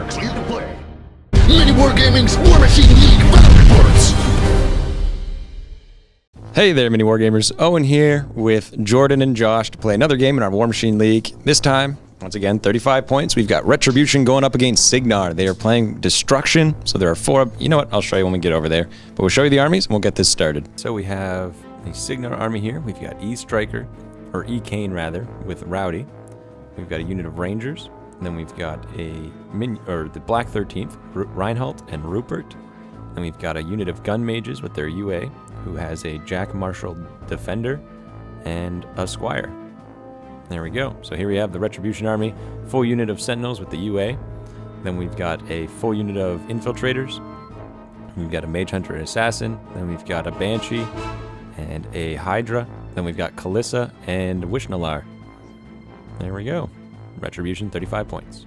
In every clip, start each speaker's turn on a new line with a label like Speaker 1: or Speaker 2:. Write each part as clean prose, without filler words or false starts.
Speaker 1: are clear to play. MiniWarGaming's Warmachine League battle reports.
Speaker 2: Hey there, MiniWarGamers. Owen here with Jordan and Josh to play another game in our Warmachine League. This time, once again, 35 points. We've got Retribution going up against Cygnar. They are playing Destruction, so there are 4. You know what? I'll show you when we get over there. But we'll show you the armies, and we'll get this started. So we have the Cygnar army here. We've got E-Striker, or eCaine rather, with Rowdy. We've got a unit of Rangers. And then we've got the Black 13th, Reinhardt and Rupert. Then we've got a unit of Gun Mages with their UA, who has a Jack Marshall Defender and a Scyra. There we go. So here we have the Retribution army, full unit of Sentinels with the UA. Then we've got a full unit of Infiltrators. We've got a Mage Hunter and Assassin. Then we've got a Banshee and a Hydra. Then we've got Kalissa and Wishnalar. There we go. Retribution, 35 points.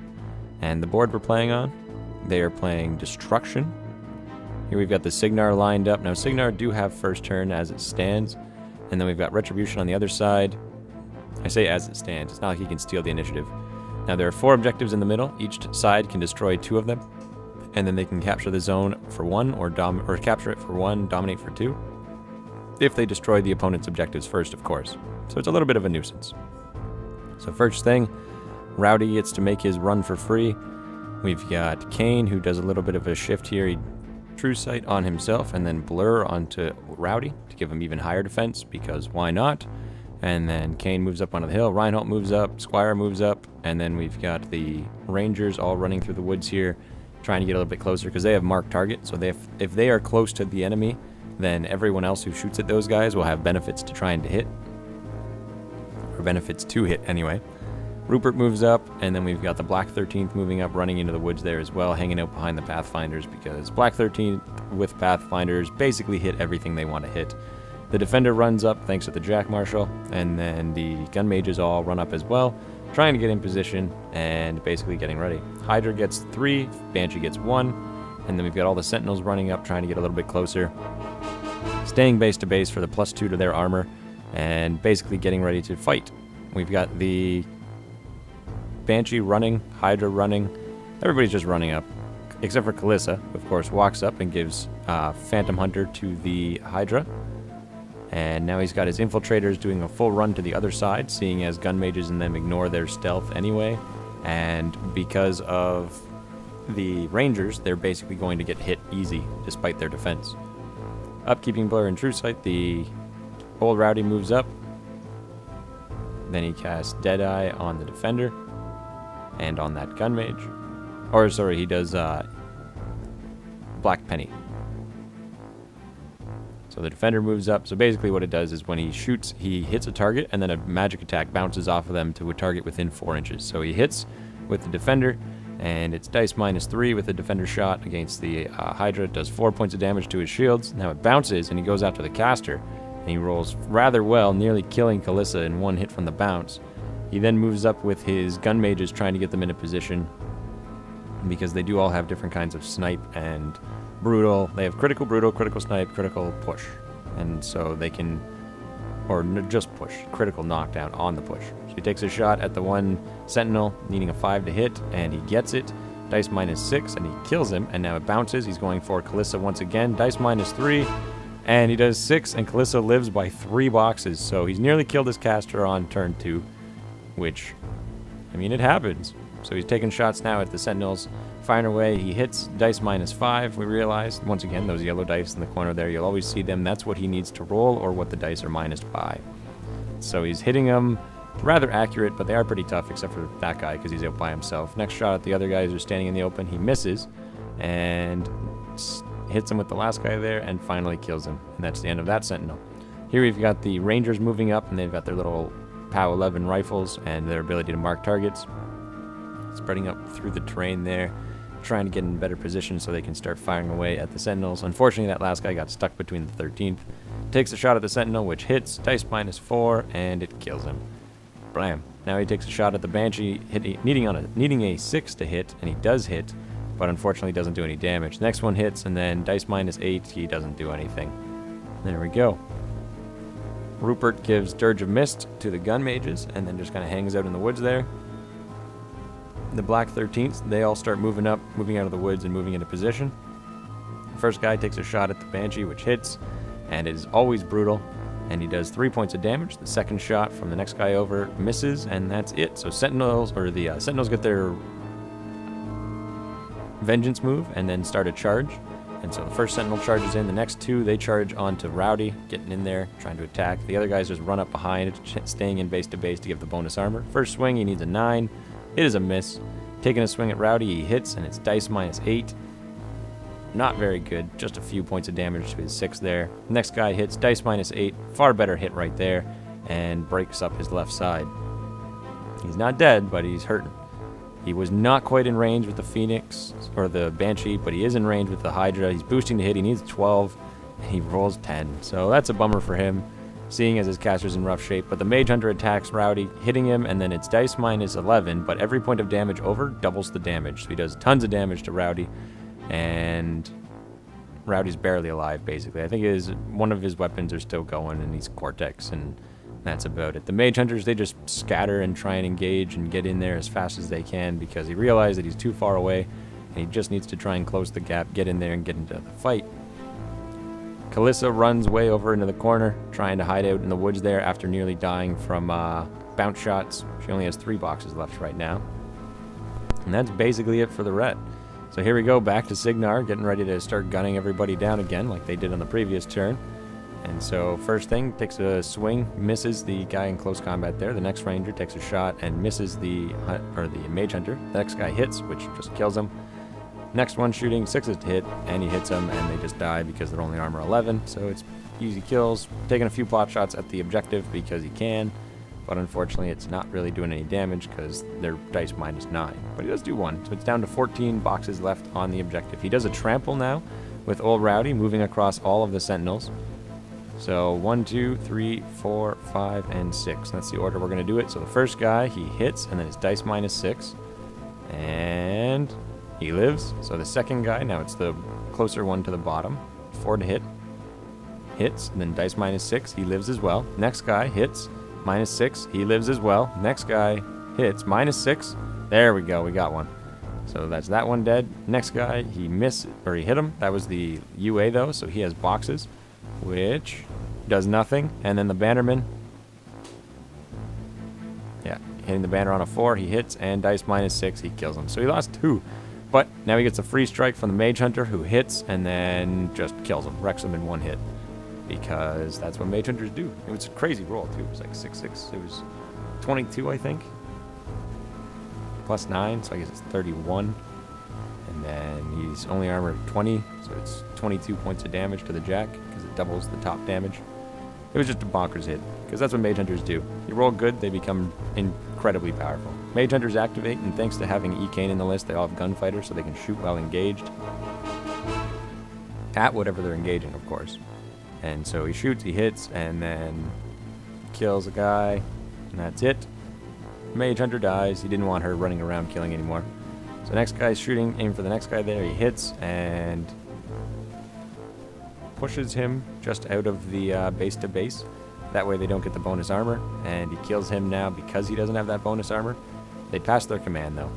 Speaker 2: And the board we're playing on, they are playing Destruction. Here we've got the Cygnar lined up. Now Cygnar do have first turn as it stands. And then we've got Retribution on the other side. I say as it stands, it's not like he can steal the initiative. Now there are 4 objectives in the middle. Each side can destroy 2 of them. And then they can capture the zone for 1 or capture it for 1, dominate for 2. If they destroy the opponent's objectives first, of course. So it's a little bit of a nuisance. So first thing, Rowdy gets to make his run for free. We've got eCaine, who does a little bit of a shift here. He True Sight on himself and then Blur onto Rowdy to give him even higher defense, because why not? And then eCaine moves up onto the hill, Reinhardt moves up, Scyra moves up, and then we've got the Rangers all running through the woods here, trying to get a little bit closer because they have marked target. So if they are close to the enemy, then everyone else who shoots at those guys will have benefits to trying to hit. Or benefits to hit anyway. Rupert moves up, and then we've got the Black 13th moving up, running into the woods there as well, hanging out behind the Pathfinders, because Black 13th with Pathfinders basically hit everything they want to hit. The Defender runs up thanks to the Jack Marshall, and then the Gun Mages all run up as well, trying to get in position and basically getting ready. Hydra gets 3, Banshee gets 1, and then we've got all the Sentinels running up, trying to get a little bit closer, staying base to base for the +2 to their armor, and basically getting ready to fight. We've got the Banshee running, Hydra running, everybody's just running up, except for Kalissa, who of course walks up and gives Phantom Hunter to the Hydra. And now he's got his Infiltrators doing a full run to the other side, seeing as Gun Mages and them ignore their stealth anyway. And because of the Rangers, they're basically going to get hit easy, despite their defense. Upkeeping Blur and True Sight, the old Rowdy moves up. Then he casts Deadeye on the Defender. And on that Gun Mage. Or, sorry, he does Black Penny. So the Defender moves up. So basically what it does is when he shoots, he hits a target, and then a magic attack bounces off of them to a target within 4 inches. So he hits with the Defender, and it's dice -3 with the Defender shot against the Hydra. It does 4 points of damage to his shields. Now it bounces, and he goes after the caster. And he rolls rather well, nearly killing Kalissa in 1 hit from the bounce. He then moves up with his Gun Mages, trying to get them into position, because they do all have different kinds of snipe and brutal. They have critical brutal, critical snipe, critical push. And so they can, or just push, critical knockdown on the push. So he takes a shot at the one Sentinel, needing a 5 to hit, and he gets it. Dice -6, and he kills him, and now it bounces. He's going for Kalissa once again. Dice -3, and he does 6, and Kalissa lives by 3 boxes. So he's nearly killed his caster on turn 2. Which, I mean, it happens. So he's taking shots now at the Sentinels, firing away. He hits dice -5, we realized. Once again, those yellow dice in the corner there, you'll always see them. That's what he needs to roll, or what the dice are -5. So he's hitting them rather accurate, but they are pretty tough, except for that guy, because he's out by himself. Next shot at the other guys who are standing in the open, he misses, and hits him with the last guy there, and finally kills him. And that's the end of that Sentinel. Here we've got the Rangers moving up, and they've got their little POW 11 rifles and their ability to mark targets. Spreading up through the terrain there, trying to get in better position so they can start firing away at the Sentinels. Unfortunately, that last guy got stuck between the 13th. Takes a shot at the Sentinel, which hits, dice -4, and it kills him. Blam. Now he takes a shot at the Banshee, needing a 6 to hit, and he does hit, but unfortunately doesn't do any damage. Next one hits, and then dice -8, he doesn't do anything. There we go. Rupert gives Dirge of Mist to the Gun Mages, and then just kind of hangs out in the woods there. the Black 13th, they all start moving up, moving out of the woods and moving into position. The first guy takes a shot at the Banshee, which hits, and it is always brutal, and he does 3 points of damage. The second shot from the next guy over misses, and that's it. So Sentinels, or the Sentinels get their Vengeance move and then start a charge. And so the first Sentinel charges in, the next two, they charge onto Rowdy, getting in there, trying to attack. The other guys just run up behind, staying in base to base to give the bonus armor. First swing, he needs a 9. It is a miss. Taking a swing at Rowdy, he hits, and it's dice -8. Not very good, just a few points of damage to his 6 there. Next guy hits, dice -8, far better hit right there, and breaks up his left side. He's not dead, but he's hurting. He was not quite in range with the Phoenix, or the Banshee, but he is in range with the Hydra. He's boosting the hit, he needs 12, and he rolls 10. So that's a bummer for him, seeing as his caster's in rough shape. But the Mage Hunter attacks Rowdy, hitting him, and then it's dice -11, but every point of damage over doubles the damage. So he does tons of damage to Rowdy, and Rowdy's barely alive, basically. I think one of his weapons are still going, and he's Cortex, and that's about it. The Mage Hunters, they just scatter and try and engage and get in there as fast as they can because he realized that he's too far away and he just needs to try and close the gap, get in there and get into the fight. Kalissa runs way over into the corner, trying to hide out in the woods there after nearly dying from bounce shots. She only has 3 boxes left right now. And that's basically it for the ret. So here we go, back to Cygnar, getting ready to start gunning everybody down again like they did on the previous turn. And so first thing, takes a swing, misses the guy in close combat there. The next ranger takes a shot and misses the Mage Hunter. The next guy hits, which just kills him. Next one shooting, 6 to hit, and he hits them, and they just die because they're only armor 11. So it's easy kills. Taking a few pot shots at the objective because he can, but unfortunately it's not really doing any damage because they're dice -9. But he does do 1, so it's down to 14 boxes left on the objective. He does a trample now with old Rowdy moving across all of the Sentinels. So 1, 2, 3, 4, 5, and 6. That's the order we're going to do it. So the first guy, he hits, and then it's dice -6. And he lives. So the second guy, now it's the closer one to the bottom. 4 to hit. Hits, and then dice -6. He lives as well. Next guy hits, -6. He lives as well. Next guy hits, -6. There we go. We got one. So that's that one dead. Next guy, he missed, or he hit him. That was the UA, though, so he has boxes, which does nothing. And then the Bannerman, yeah, hitting the banner on a 4, he hits, and dice -6, he kills him. So he lost 2, but now he gets a free strike from the Mage Hunter, who hits and then just kills him, wrecks him in 1 hit, because that's what Mage Hunters do. It was a crazy roll too. It was like 6/6. It was 22, I think, plus 9, so I guess it's 31. And then he's only armored 20, so it's 22 points of damage to the Jack, because it doubles the top damage. It was just a bonkers hit, because that's what Mage Hunters do. You roll good, they become incredibly powerful. Mage Hunters activate, and thanks to having eCaine in the list, they all have Gunfighter, so they can shoot while engaged. At whatever they're engaging, of course. And so he shoots, he hits, and then kills a guy, and that's it. Mage Hunter dies. He didn't want her running around killing anymore. So next guy's shooting, aim for the next guy there. He hits and pushes him just out of the base to base. That way they don't get the bonus armor, and he kills him now because he doesn't have that bonus armor. They pass their command though.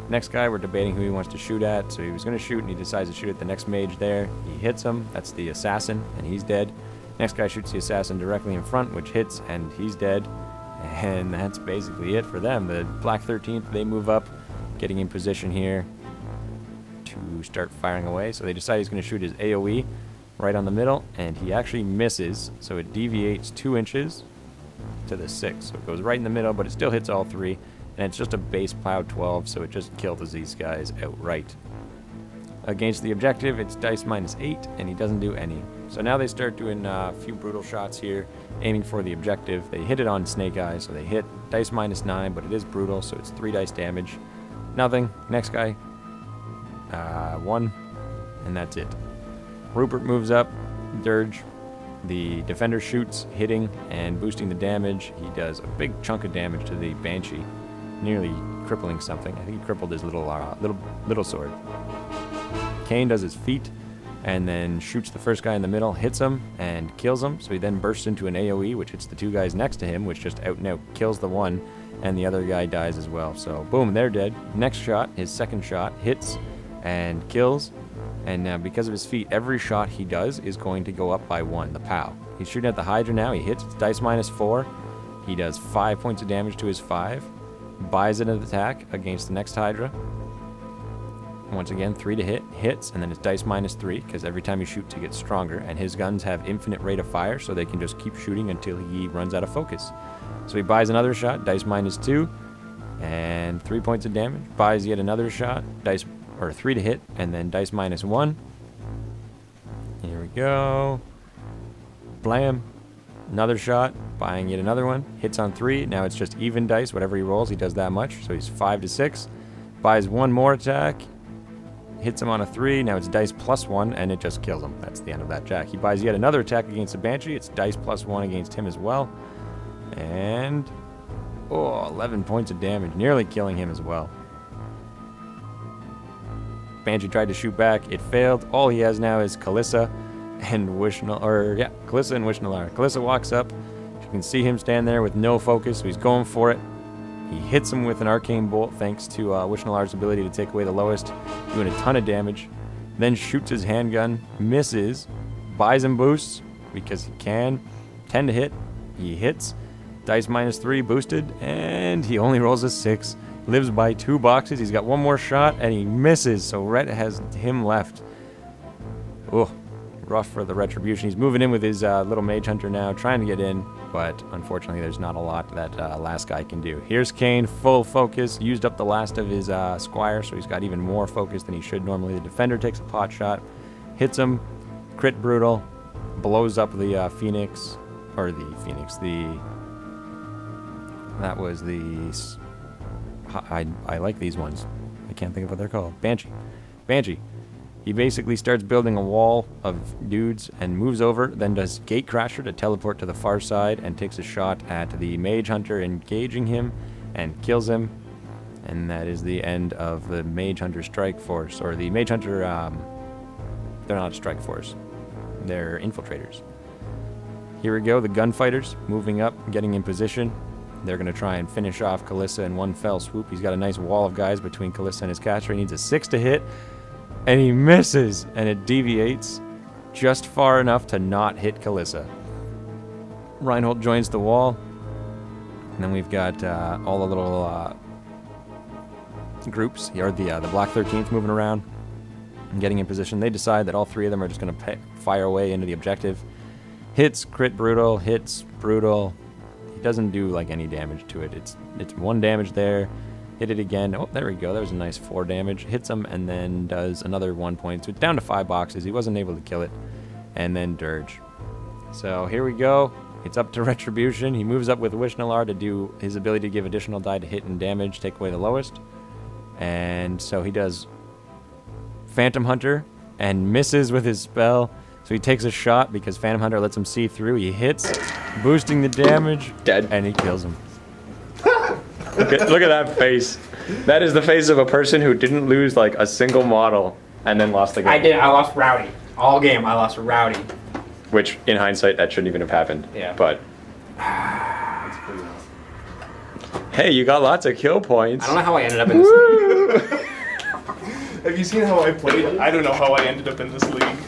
Speaker 2: Next guy, we're debating who he wants to shoot at. So he was going to shoot, and he decides to shoot at the next mage there. He hits him. That's the assassin, and he's dead. Next guy shoots the assassin directly in front, which hits, and he's dead. And that's basically it for them. The Black 13th, they move up, getting in position here to start firing away. So they decide he's going to shoot his AoE right on the middle, and he actually misses. So it deviates 2 inches to the 6. So it goes right in the middle, but it still hits all 3. And it's just a base plow 12, so it just kills these guys outright. Against the objective, it's dice -8, and he doesn't do any. So now they start doing a few brutal shots here, aiming for the objective. They hit it on Snake Eye, so they hit dice -9, but it is brutal, so it's 3 dice damage. Nothing. Next guy, 1, and that's it. Rupert moves up, Dirge. The defender shoots, hitting and boosting the damage. He does a big chunk of damage to the Banshee, nearly crippling something. I think he crippled his little sword. Kane does his feat and then shoots the first guy in the middle, hits him, and kills him. So he then bursts into an AoE, which hits the 2 guys next to him, which just out and out kills the one and the other guy dies as well. So boom, they're dead. Next shot, his second shot, hits and kills. And now because of his feet, every shot he does is going to go up by 1, the POW. He's shooting at the Hydra now. He hits, it's dice -4. He does 5 points of damage to his 5. Buys an attack against the next Hydra. Once again, 3 to hit, hits, and then it's dice -3, because every time he shoots, he gets stronger. And his guns have infinite rate of fire, so they can just keep shooting until he runs out of focus. So he buys another shot, dice -2, and 3 points of damage. Buys yet another shot, 3 to hit, and then dice -1. Here we go. Blam. Another shot, buying yet another one. Hits on 3. Now it's just even dice. Whatever he rolls, he does that much. So he's 5 to 6. Buys one more attack. Hits him on a 3. Now it's dice +1, and it just kills him. That's the end of that jack. He buys yet another attack against the Banshee. It's dice +1 against him as well. And 11 points of damage, nearly killing him as well. Banshee tried to shoot back. It failed. All he has now is Kalissa and Kalissa and Wishnalar. Kalissa walks up. You can see him stand there with no focus, so he's going for it. He hits him with an arcane bolt thanks to Wishnalar's ability to take away the lowest, doing a ton of damage. Then shoots his handgun, misses, buys him boosts because he can. 10 to hit. He hits. Dice -3 boosted, and he only rolls a 6. Lives by 2 boxes. He's got one more shot, and he misses, so Ret has him left. Oh, rough for the Retribution. He's moving in with his little Mage Hunter now, trying to get in, but unfortunately there's not a lot that last guy can do. Here's Caine, full focus, used up the last of his Squire, so he's got even more focus than he should normally. The Defender takes a pot shot, hits him, crit brutal, blows up the Phoenix, or the Phoenix, that was the... I like these ones. I can't think of what they're called. Banshee. He basically starts building a wall of dudes and moves over, then does Gatecrasher to teleport to the far side and takes a shot at the Mage Hunter, engaging him and kills him. And that is the end of the Mage Hunter strike force, or the Mage Hunter, they're not a strike force. They're infiltrators. Here we go, the gunfighters moving up, getting in position. They're going to try and finish off Kalissa in one fell swoop. He's got a nice wall of guys between Kalissa and his caster. He needs a 6 to hit, and he misses, and it deviates just far enough to not hit Kalissa. Reinhold joins the wall, and then we've got all the little groups, or the Black 13th moving around and getting in position. They decide that all 3 of them are just going to fire away into the objective. Hits, crit brutal, hits, brutal. He doesn't do like any damage to it. It's 1 damage there. Hit it again. Oh, there we go. That was a nice 4 damage. Hits him and then does another 1 point. So it's down to 5 boxes. He wasn't able to kill it. And then Dirge. So here we go. It's up to Retribution. He moves up with Wishnalar to do his ability to give additional die to hit and damage, take away the lowest. And so he does Phantom Hunter and misses with his spell. So he takes a shot because Phantom Hunter lets him see through. He hits, boosting the damage. Dead. And he kills him. Look at that face. That is the face of a person who didn't lose like a single model and then lost the game.
Speaker 3: I did. I lost Rowdy. All game, I lost Rowdy.
Speaker 2: Which, in hindsight, that shouldn't even have happened.
Speaker 3: Yeah.
Speaker 2: But... hey, you got lots of kill points.
Speaker 3: I don't know how I ended up in this league.
Speaker 4: Have you seen how I played? I don't know how I ended up in this league.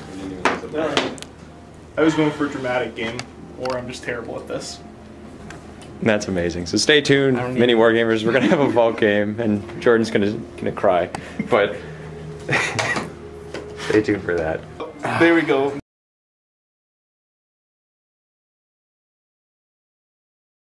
Speaker 4: I was going for a dramatic game, or I'm just terrible at this.
Speaker 2: That's amazing. So stay tuned, MiniWarGamers. We're gonna have a vault game, and Jordan's gonna cry. But stay tuned for that.
Speaker 4: There we go.